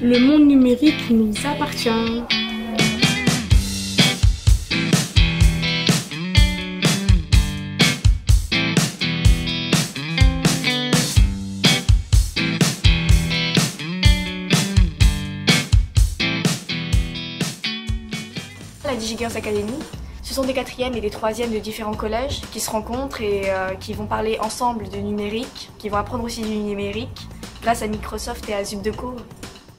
Le monde numérique nous appartient. La DigiGirls Academy, ce sont des 4e et des 3e de différents collèges qui se rencontrent et qui vont parler ensemble de numérique, qui vont apprendre aussi du numérique grâce à Microsoft et à Zubdeco.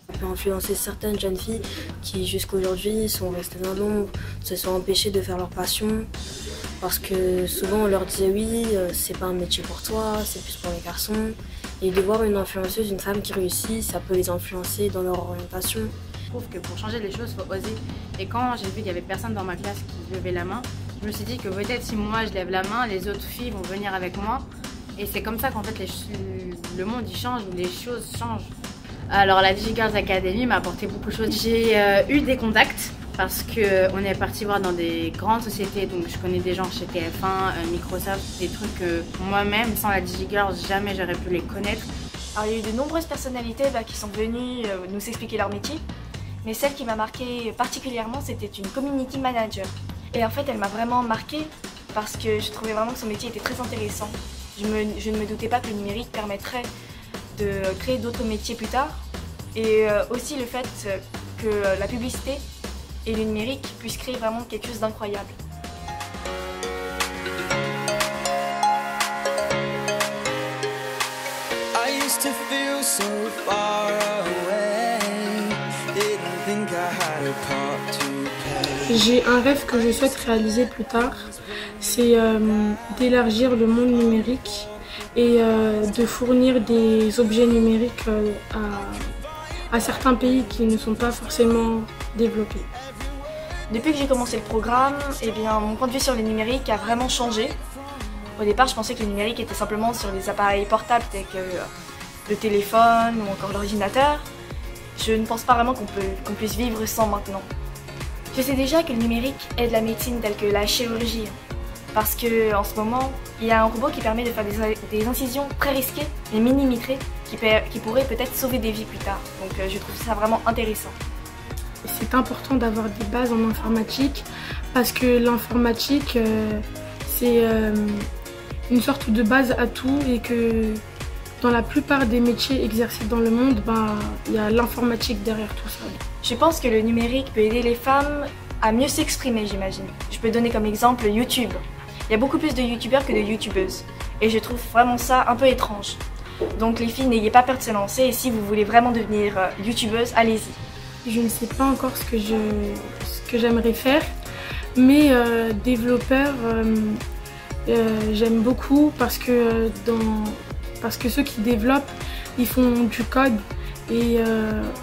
On peut influencer certaines jeunes filles qui jusqu'à aujourd'hui sont restées dans l'ombre, se sont empêchées de faire leur passion parce que souvent on leur disait oui, c'est pas un métier pour toi, c'est plus pour les garçons. Et de voir une influenceuse, une femme qui réussit, ça peut les influencer dans leur orientation. Je trouve que pour changer les choses, il faut oser. Et quand j'ai vu qu'il n'y avait personne dans ma classe qui levait la main, je me suis dit que peut-être si moi je lève la main, les autres filles vont venir avec moi. Et c'est comme ça qu'en fait le monde il change, les choses changent. Alors la DigiGirls Academy m'a apporté beaucoup de choses. J'ai eu des contacts parce qu'on est parti voir dans des grandes sociétés. Donc je connais des gens chez TF1, Microsoft, des trucs que moi-même, sans la DigiGirls, jamais j'aurais pu les connaître. Alors, il y a eu de nombreuses personnalités qui sont venues nous expliquer leur métier. Mais celle qui m'a marquée particulièrement, c'était une community manager. Et en fait, elle m'a vraiment marquée parce que je trouvais vraiment que son métier était très intéressant. Je ne me doutais pas que le numérique permettrait de créer d'autres métiers plus tard. Et aussi le fait que la publicité et le numérique puissent créer vraiment quelque chose d'incroyable. J'ai un rêve que je souhaite réaliser plus tard, c'est d'élargir le monde numérique et de fournir des objets numériques à certains pays qui ne sont pas forcément développés. Depuis que j'ai commencé le programme, eh bien, mon point de vue sur le numérique a vraiment changé. Au départ, je pensais que le numérique était simplement sur les appareils portables tels que le téléphone ou encore l'ordinateur. Je ne pense pas vraiment qu'on puisse vivre sans maintenant. Je sais déjà que le numérique aide la médecine telle que la chirurgie. Parce qu'en ce moment, il y a un robot qui permet de faire des incisions très risquées, mais millimétrées, qui pourraient peut-être sauver des vies plus tard. Donc je trouve ça vraiment intéressant. C'est important d'avoir des bases en informatique parce que l'informatique, c'est une sorte de base à tout et que dans la plupart des métiers exercés dans le monde, il y a l'informatique derrière tout ça. Je pense que le numérique peut aider les femmes à mieux s'exprimer, j'imagine. Je peux donner comme exemple YouTube. Il y a beaucoup plus de youtubeurs que de youtubeuses. Et je trouve vraiment ça un peu étrange. Donc les filles, n'ayez pas peur de se lancer et si vous voulez vraiment devenir youtubeuse, allez-y. Je ne sais pas encore ce que j'aimerais faire, mais développeur, j'aime beaucoup parce que ceux qui développent, ils font du code et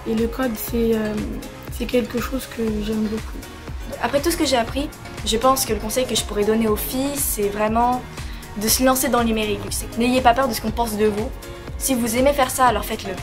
le code c'est quelque chose que j'aime beaucoup. Après tout ce que j'ai appris, je pense que le conseil que je pourrais donner aux filles, c'est vraiment de se lancer dans le numérique. N'ayez pas peur de ce qu'on pense de vous. Si vous aimez faire ça, alors faites-le.